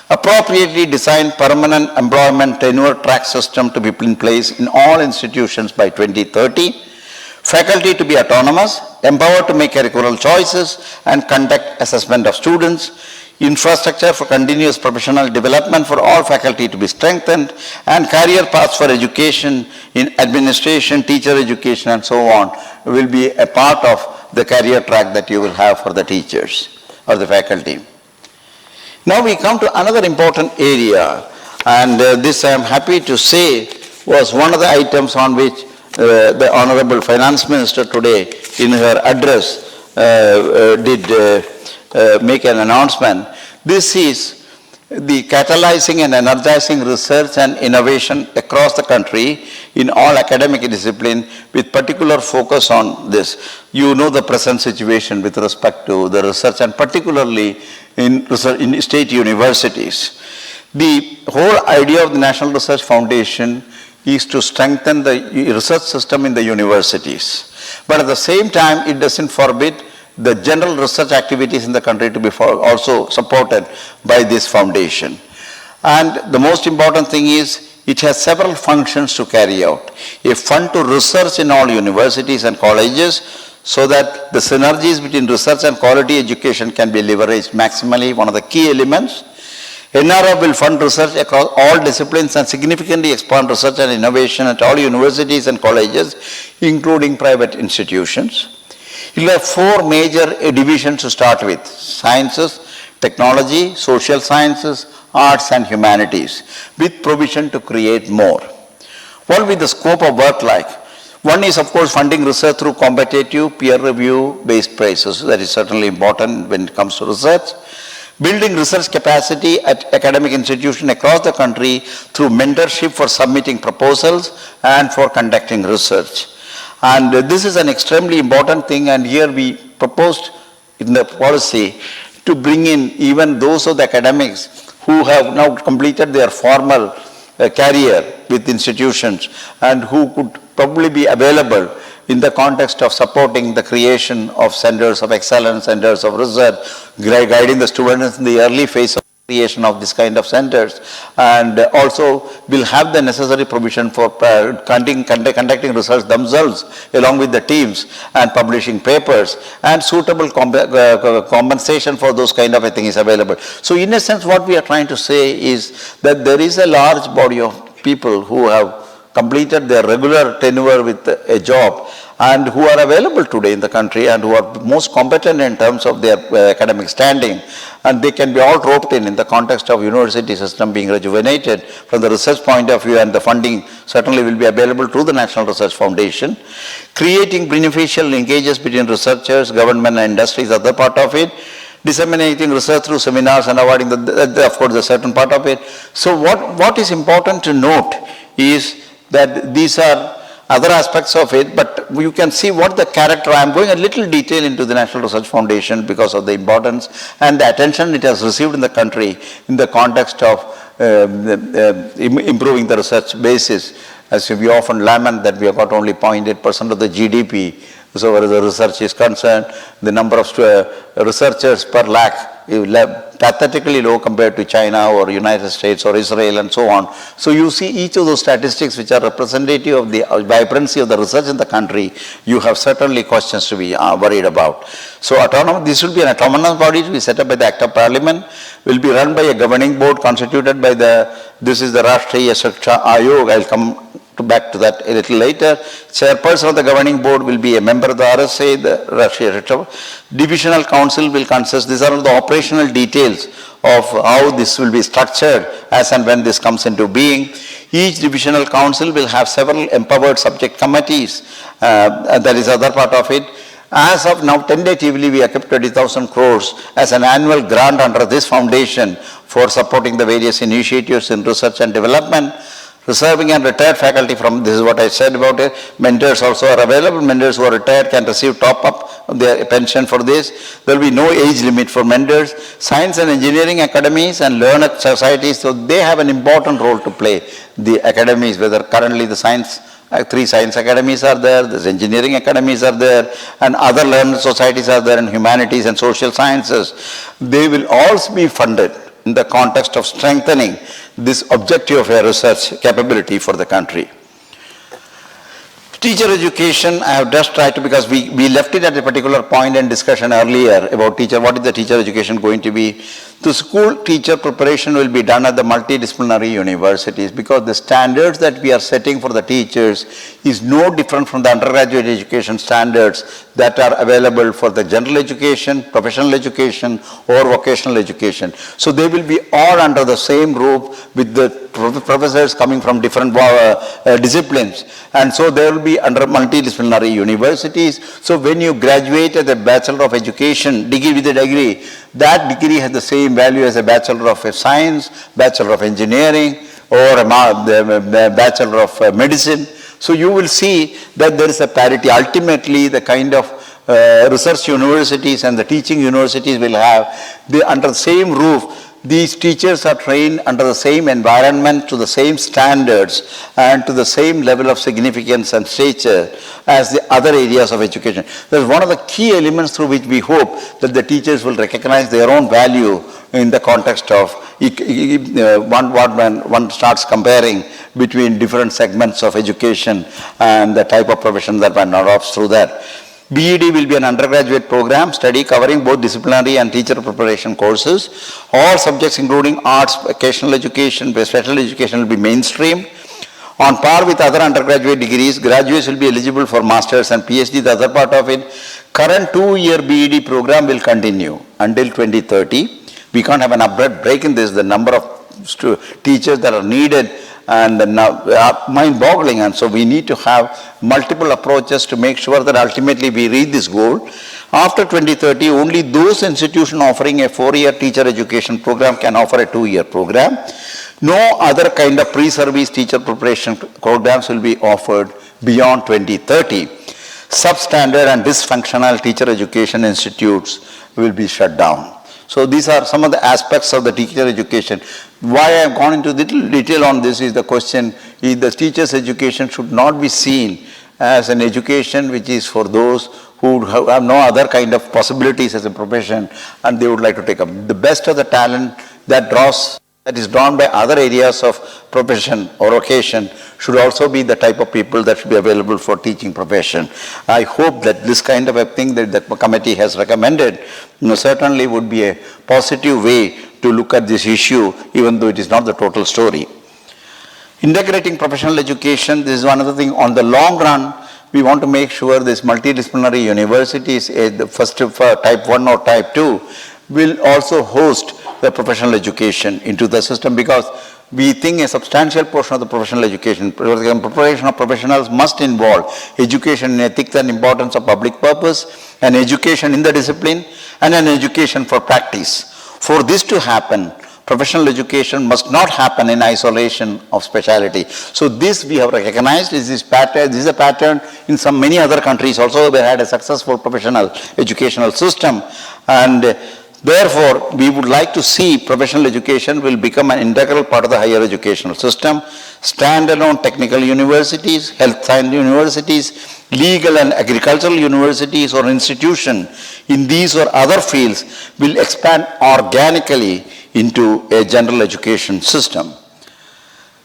Appropriately designed permanent employment tenure track system to be in place in all institutions by 2030. Faculty to be autonomous, empowered to make curricular choices and conduct assessment of students. Infrastructure for continuous professional development for all faculty to be strengthened, and career paths for education in administration, teacher education and so on will be a part of the career track that you will have for the teachers or the faculty. Now we come to another important area, and this I am happy to say was one of the items on which the Honorable Finance Minister today in her address did make an announcement. This is the catalyzing and energizing research and innovation across the country in all academic discipline with particular focus on this. You know the present situation with respect to the research, and particularly in state universities. The whole idea of the National Research Foundation is to strengthen the research system in the universities. But at the same time, it doesn't forbid the general research activities in the country to be also supported by this foundation. And the most important thing is it has several functions to carry out. A fund to research in all universities and colleges so that the synergies between research and quality education can be leveraged maximally, one of the key elements. NRO will fund research across all disciplines and significantly expand research and innovation at all universities and colleges, including private institutions. It will have four major divisions to start with: sciences, technology, social sciences, arts and humanities, with provision to create more. What will be the scope of work like? One is, of course, funding research through competitive peer review based prizes. That is certainly important when it comes to research. Building research capacity at academic institutions across the country through mentorship for submitting proposals and for conducting research. And this is an extremely important thing, and here we proposed in the policy to bring in even those of the academics who have now completed their formal career with institutions and who could probably be available in the context of supporting the creation of centers of excellence, centers of research, guiding the students in the early phase of creation of this kind of centers, and also will have the necessary provision for conducting research themselves along with the teams and publishing papers, and suitable compensation for those kind of a thing is available. So in a sense what we are trying to say is that there is a large body of people who have completed their regular tenure with a job and who are available today in the country and who are most competent in terms of their academic standing, and they can be all roped in the context of university system being rejuvenated from the research point of view, and the funding certainly will be available through the National Research Foundation. Creating beneficial linkages between researchers, government and industry is the other part of it. Disseminating research through seminars and awarding of course the certain part of it. So what is important to note is that these are other aspects of it, but you can see what the character. I am going a little detail into the National Research Foundation because of the importance and the attention it has received in the country in the context of improving the research basis. As we often lament that we have got only 0.8% of the GDP. So where the research is concerned, the number of researchers per lakh is pathetically low compared to China or United States or Israel and so on. So you see each of those statistics which are representative of the vibrancy of the research in the country, you have certainly questions to be worried about. So this will be an autonomous body to be set up by the Act of Parliament, will be run by a governing board constituted by this is the Rashtriya Shiksha Ayog. I will come back to that a little later. Chairperson of the governing board will be a member of the RSA, the Rashtriya Divisional Council will consist. These are all the operational details of how this will be structured as and when this comes into being. Each divisional council will have several empowered subject committees. That is other part of it. As of now, tentatively, we have kept 20,000 crores as an annual grant under this foundation for supporting the various initiatives in research and development. Reserving and retired faculty from, this is what I said about it, mentors also are available. Mentors who are retired can receive top-up of their pension for this. There will be no age limit for mentors. Science and engineering academies and learned societies, so they have an important role to play. The academies, whether currently the science, 3 science academies are there, the engineering academies are there, and other learned societies are there in humanities and social sciences. They will also be funded in the context of strengthening this objective of a research capability for the country. Teacher education, I have just tried to, because we left it at a particular point in discussion earlier about teacher, what is the teacher education going to be? The school teacher preparation will be done at the multidisciplinary universities, because the standards that we are setting for the teachers is no different from the undergraduate education standards that are available for the general education, professional education or vocational education. So they will be all under the same roof with the professors coming from different disciplines, and so there will be under multidisciplinary universities. So when you graduate as a Bachelor of Education degree with a degree, that degree has the same value as a Bachelor of Science, Bachelor of Engineering or a Bachelor of Medicine. So you will see that there is a parity. Ultimately the kind of research universities and the teaching universities will have, under the same roof, these teachers are trained under the same environment, to the same standards, and to the same level of significance and stature as the other areas of education. That is one of the key elements through which we hope that the teachers will recognize their own value in the context of when one starts comparing between different segments of education and the type of profession that one adopts through that. BED will be an undergraduate program study covering both disciplinary and teacher preparation courses. All subjects including arts, vocational education, special education will be mainstreamed. On par with other undergraduate degrees, graduates will be eligible for masters and PhD, the other part of it. Current 2-year BED program will continue until 2030. We can't have an abrupt break in this. The number of teachers that are needed and now mind-boggling, and so we need to have multiple approaches to make sure that ultimately we reach this goal. After 2030, only those institutions offering a 4-year teacher education program can offer a 2-year program. No other kind of pre-service teacher preparation programs will be offered beyond 2030. Substandard and dysfunctional teacher education institutes will be shut down. So these are some of the aspects of the teacher education. Why I have gone into little detail on this is the question, is the teacher's education should not be seen as an education which is for those who have no other kind of possibilities as a profession and they would like to take up. The best of the talent that is drawn by other areas of profession or vocation should also be the type of people that should be available for teaching profession. I hope that this kind of a thing that the committee has recommended certainly would be a positive way to look at this issue, even though it is not the total story. Integrating professional education, this is one other thing. On the long run, we want to make sure this multidisciplinary universities, the first type 1 or type 2, will also host the professional education into the system, because we think a substantial portion of the professional education, preparation of professionals must involve education in ethics and importance of public purpose, an education in the discipline, and an education for practice. For this to happen, professional education must not happen in isolation of speciality. So this we have recognized is this pattern. This is a pattern in many other countries also. They had a successful professional educational system, and therefore, we would like to see professional education will become an integral part of the higher educational system. Standalone technical universities, health science universities, legal and agricultural universities or institutions in these or other fields will expand organically into a general education system.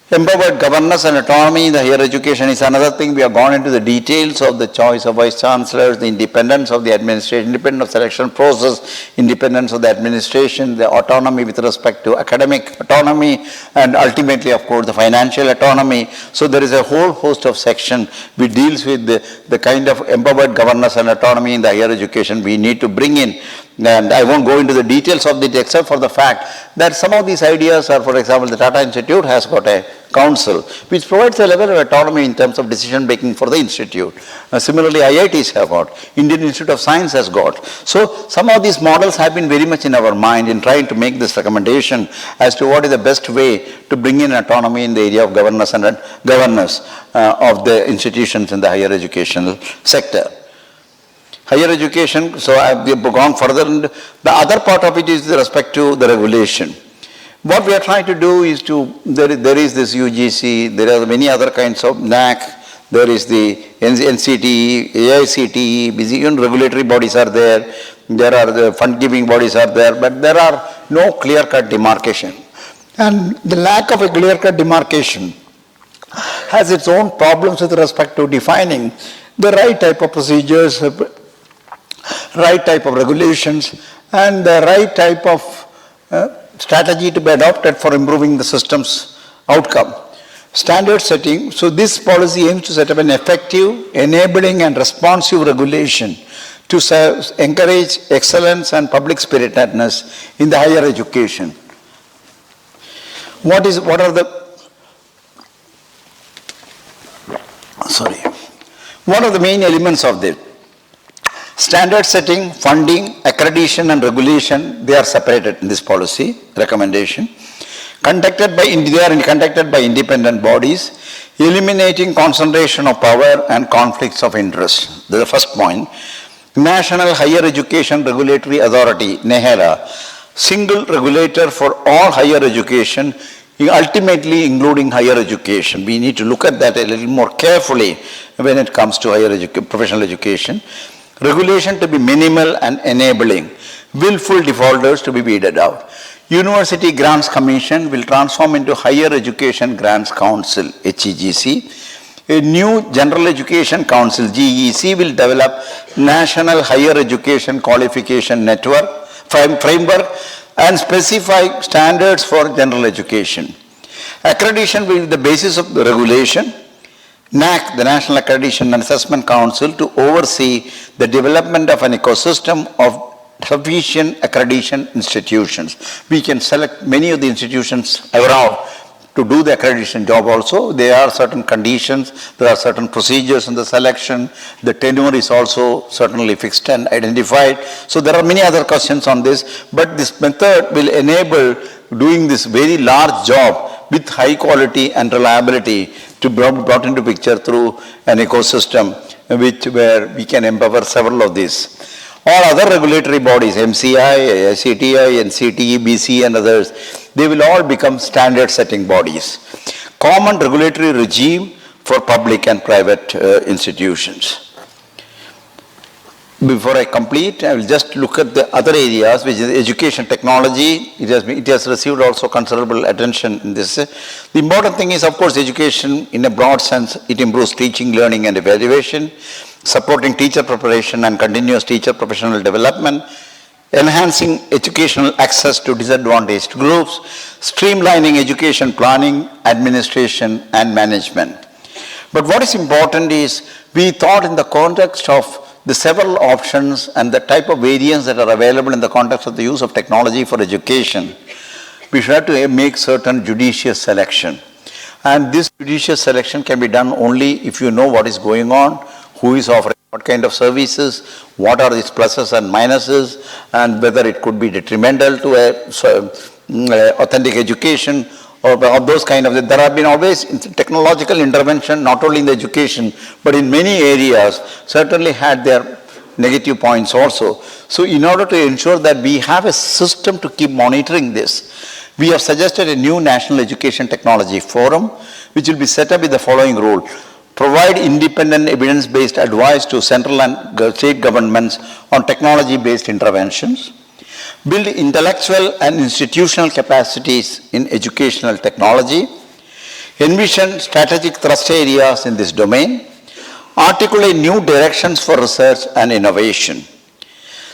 Empowered governance and autonomy in the higher education is another thing. We have gone into the details of the choice of vice chancellors, the independence of the administration, independence of selection process, independence of the administration, the autonomy with respect to academic autonomy, and ultimately, of course, the financial autonomy. So there is a whole host of sections which deals with the kind of empowered governance and autonomy in the higher education we need to bring in. And I won't go into the details of it except for the fact that some of these ideas are, for example, the Tata Institute has got a council which provides a level of autonomy in terms of decision making for the institute. Similarly, IITs have got, Indian Institute of Science has got. So some of these models have been very much in our mind in trying to make this recommendation as to what is the best way to bring in autonomy in the area of governance and governance of the institutions in the higher educational sector. Higher education, so I have gone further. The other part of it is with respect to the regulation. What we are trying to do is there is this UGC, there are many other kinds of NAC, there is the NCTE, AICTE, even regulatory bodies are there are the fund-giving bodies are there, but there are no clear-cut demarcation. And the lack of a clear-cut demarcation has its own problems with respect to defining the right type of procedures, right type of regulations, and the right type of strategy to be adopted for improving the system's outcome. Standard setting, so this policy aims to set up an effective, enabling and responsive regulation to encourage excellence and public spiritedness in the higher education. What are the main elements of this? Standard setting, funding, accreditation and regulation, they are separated in this policy recommendation. They are conducted by independent bodies, eliminating concentration of power and conflicts of interest. This is the first point. National Higher Education Regulatory Authority, NEHERA, single regulator for all higher education, ultimately including higher education. We need to look at that a little more carefully when it comes to professional education. Regulation to be minimal and enabling. Willful defaulters to be weeded out. University Grants Commission will transform into Higher Education Grants Council, HEGC. A new General Education Council, GEC, will develop National Higher Education Qualification Network framework and specify standards for general education. Accreditation will be the basis of the regulation. NAC, the National Accreditation and Assessment Council, to oversee the development of an ecosystem of sufficient accreditation institutions. We can select many of the institutions around to do the accreditation job also. There are certain conditions, there are certain procedures in the selection, the tenure is also certainly fixed and identified. So there are many other questions on this, but this method will enable doing this very large job with high quality and reliability to be brought into picture through an ecosystem where we can empower several of these. All other regulatory bodies, MCI, ICTI, NCTE, BC and others, they will all become standard setting bodies. Common regulatory regime for public and private institutions. Before I complete, I will just look at the other areas, which is education technology. It has received also considerable attention in this. The important thing is, of course, education in a broad sense. It improves teaching, learning and evaluation, supporting teacher preparation and continuous teacher professional development, enhancing educational access to disadvantaged groups, streamlining education planning, administration and management. But what is important is, we thought in the context of the several options and the type of variants that are available in the context of the use of technology for education, we should have to make certain judicious selection. And this judicious selection can be done only if you know what is going on, who is offering what kind of services, what are its pluses and minuses, and whether it could be detrimental to authentic education or those kind of, there have been always technological intervention, not only in the education, but in many areas, certainly had their negative points also. So in order to ensure that we have a system to keep monitoring this, we have suggested a new National Education Technology Forum, which will be set up with the following rule. Provide independent evidence-based advice to central and state governments on technology-based interventions. Build intellectual and institutional capacities in educational technology. Envision strategic thrust areas in this domain. Articulate new directions for research and innovation.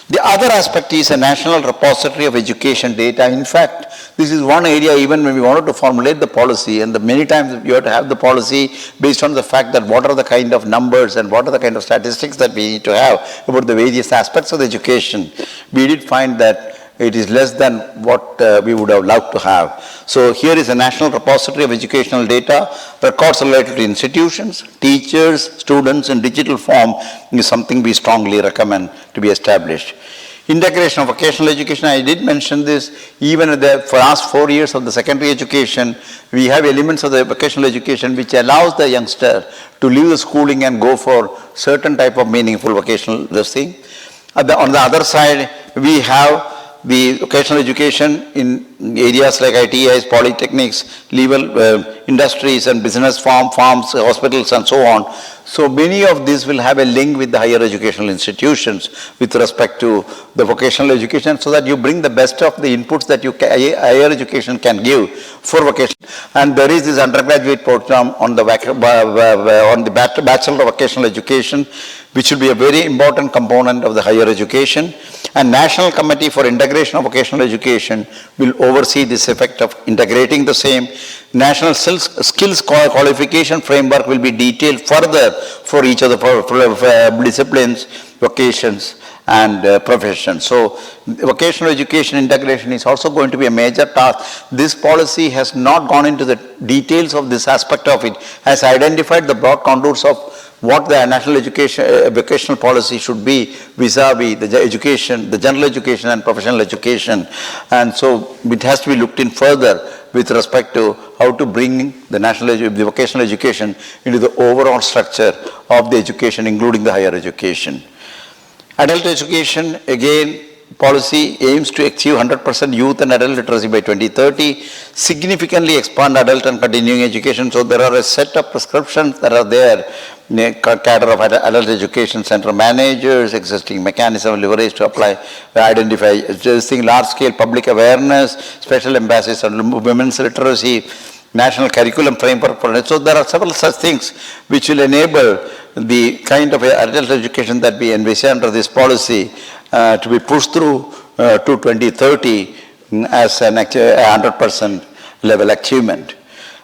The other aspect is a national repository of education data. In fact, this is one area even when we wanted to formulate the policy, and many times you have to have the policy based on the fact that what are the kind of numbers and what are the kind of statistics that we need to have about the various aspects of the education. We did find that it is less than what we would have loved to have. So here is a national repository of educational data. Records related to institutions, teachers, students in digital form is something we strongly recommend to be established. Integration of vocational education, I did mention this, even for the last 4 years of the secondary education, we have elements of the vocational education which allows the youngster to leave the schooling and go for certain type of meaningful vocational thing. On the other side, we have the vocational education in areas like ITIs, polytechnics, legal industries and business farms, hospitals and so on. So many of these will have a link with the higher educational institutions with respect to the vocational education, so that you bring the best of the inputs that higher education can give for vocation. And there is this undergraduate program on the Bachelor of Vocational Education, which will be a very important component of the higher education. And National Committee for Integration of Vocational Education will oversee this effect of integrating the same. National Skills Qualification Framework will be detailed further for each of the disciplines, vocations and professions. So vocational education integration is also going to be a major task. This policy has not gone into the details of this aspect of it, has identified the broad contours of what the national education vocational policy should be vis-a-vis the education, the general education and professional education. And so it has to be looked in further with respect to how to bring the the vocational education into the overall structure of the education, including the higher education. Adult education, again, policy aims to achieve 100% youth and adult literacy by 2030, significantly expand adult and continuing education. So there are a set of prescriptions that are there, cadre of adult education center managers, existing mechanism leverage to apply, identify, large-scale public awareness, special emphasis on women's literacy, national curriculum framework for it. So there are several such things which will enable the kind of adult education that we envision under this policy to be pushed through to 2030 as an 100% level achievement.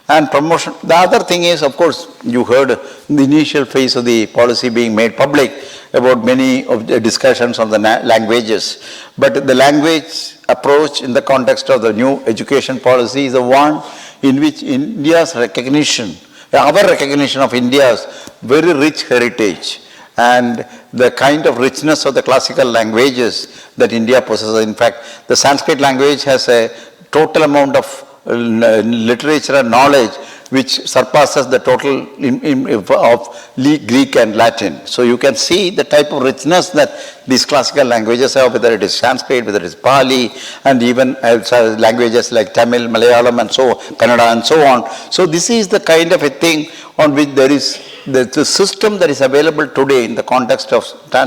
And promotion, the other thing is, of course, you heard the initial phase of the policy being made public about many of the discussions on the languages. But the language approach in the context of the new education policy is the one in which India's recognition, our recognition of India's very rich heritage and the kind of richness of the classical languages that India possesses. In fact, the Sanskrit language has a total amount of literature and knowledge which surpasses the total of Greek and Latin. So you can see the type of richness that these classical languages have, whether it is Sanskrit, whether it is Pali, and even languages like Tamil, Malayalam, and so Kannada, and so on. So this is the kind of a thing on which there is the system that is available today in the context of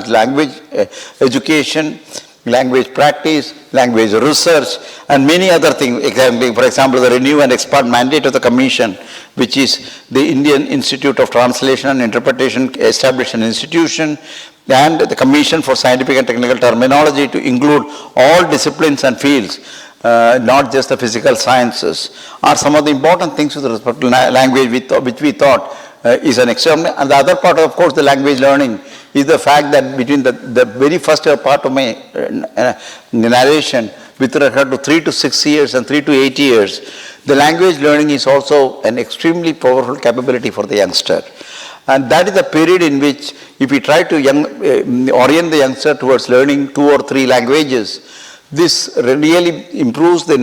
language education, language practice, language research, and many other things. For example, the renew and expand mandate of the Commission, which is the Indian Institute of Translation and Interpretation, established an institution, and the Commission for Scientific and Technical Terminology to include all disciplines and fields, not just the physical sciences, are some of the important things with respect to language which we thought is an extreme. And the other part, of course, the language learning is the fact that between the very first part of my narration with regard to 3 to 6 years and 3 to 8 years, the language learning is also an extremely powerful capability for the youngster. And that is the period in which if we try to orient the youngster towards learning 2 or 3 languages, this really improves the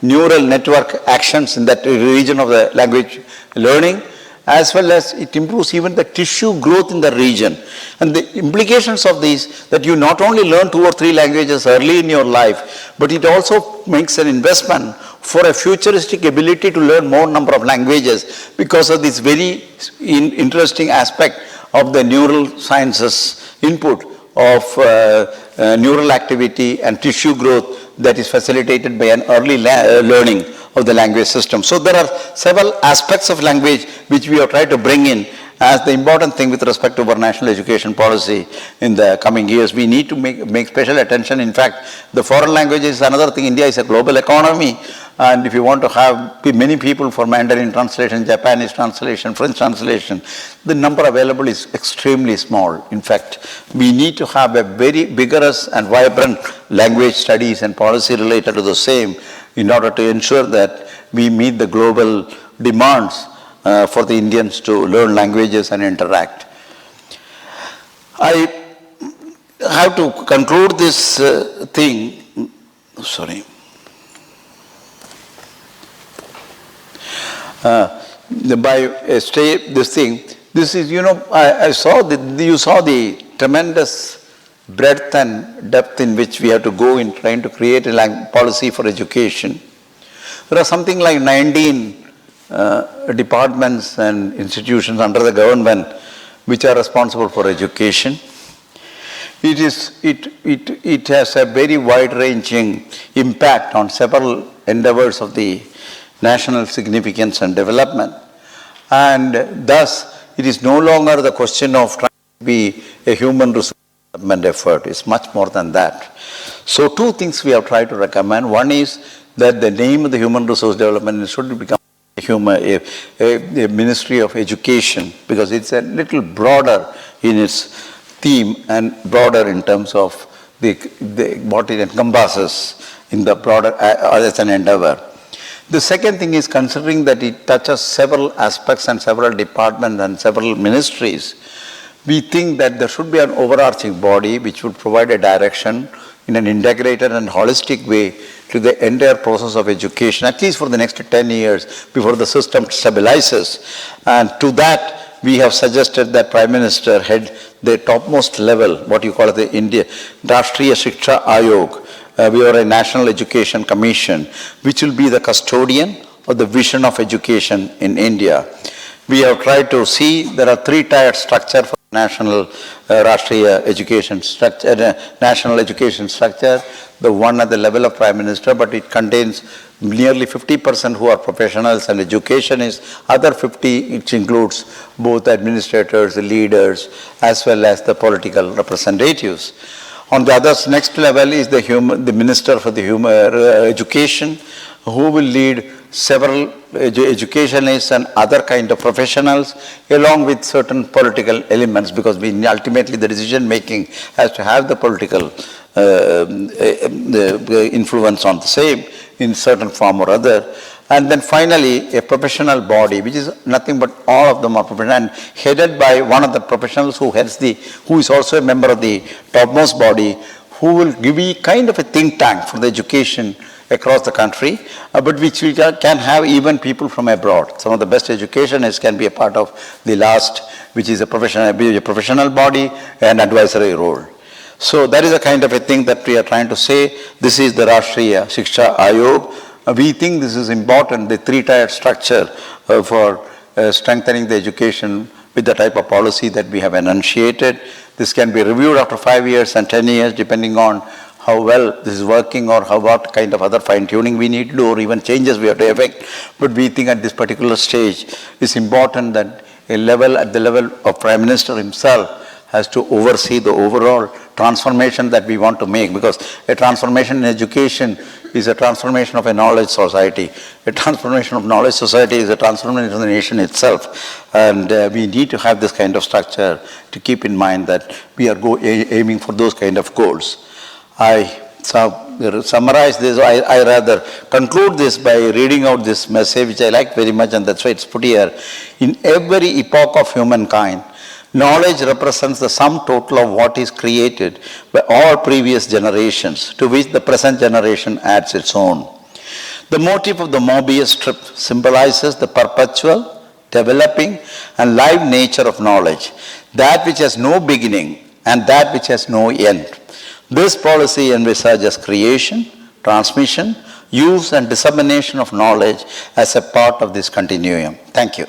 neural network actions in that region of the language learning, as well as it improves even the tissue growth in the region. And the implications of these, that you not only learn 2 or 3 languages early in your life, but it also makes an investment for a futuristic ability to learn more number of languages because of this very interesting aspect of the neural sciences input of neural activity and tissue growth that is facilitated by an early learning of the language system. So there are several aspects of language which we have tried to bring in as the important thing with respect to our national education policy in the coming years. We need to make special attention. In fact, the foreign language is another thing. India is a global economy, and if you want to have many people for Mandarin translation, Japanese translation, French translation, the number available is extremely small. In fact, we need to have a very vigorous and vibrant language studies and policy related to the same in order to ensure that we meet the global demands for the Indians to learn languages and interact. I have to conclude this thing, by this thing. This is, I saw you saw the tremendous breadth and depth in which we have to go in trying to create a policy for education. There are something like 19 departments and institutions under the government which are responsible for education. It has a very wide-ranging impact on several endeavors of the national significance and development. And thus, it is no longer the question of trying to be a human resource development effort. It's much more than that. So 2 things we have tried to recommend. One is that the name of the Human Resource Development should become a Ministry of Education, because it's a little broader in its theme and broader in terms of what it encompasses in the broader as an endeavor. The second thing is, considering that it touches several aspects and several departments and several ministries, we think that there should be an overarching body which would provide a direction in an integrated and holistic way to the entire process of education, at least for the next 10 years before the system stabilizes. And to that, we have suggested that Prime Minister head the topmost level, what you call the India Rashtriya Shiksha Ayog. We are a National Education Commission, which will be the custodian of the vision of education in India. We have tried to see there are three-tiered structure for national Rashtriya education structure, national education structure. The one at the level of Prime Minister, but it contains nearly 50% who are professionals and educationists, other 50 which includes both administrators, leaders, as well as the political representatives. On the other next level is the Minister for the Education, who will lead several educationists and other kind of professionals along with certain political elements, because ultimately the decision making has to have the political influence on the same in certain form or other. And then finally a professional body, which is nothing but all of them are professional and headed by one of the professionals who is also a member of the topmost body, who will give a kind of a think tank for the education across the country, but which we can have even people from abroad. Some of the best educationists can be a part of the last, which is a professional body and advisory role. So that is a kind of a thing that we are trying to say. This is the Rashtriya Shiksha Ayog. We think this is important, the three-tiered structure for strengthening the education with the type of policy that we have enunciated. This can be reviewed after 5 years and 10 years, depending on how well this is working or what kind of other fine-tuning we need to do or even changes we have to effect. But we think at this particular stage it's important that at the level of Prime Minister himself has to oversee the overall transformation that we want to make, because a transformation in education is a transformation of a knowledge society. A transformation of knowledge society is a transformation of the nation itself. And we need to have this kind of structure to keep in mind that we are aiming for those kind of goals. I summarize this, I rather conclude this by reading out this message, which I like very much, and that's why it's put here. In every epoch of humankind, knowledge represents the sum total of what is created by all previous generations, to which the present generation adds its own. The motif of the Mobius strip symbolizes the perpetual, developing, and live nature of knowledge, that which has no beginning and that which has no end. This policy envisages creation, transmission, use, and dissemination of knowledge as a part of this continuum. Thank you.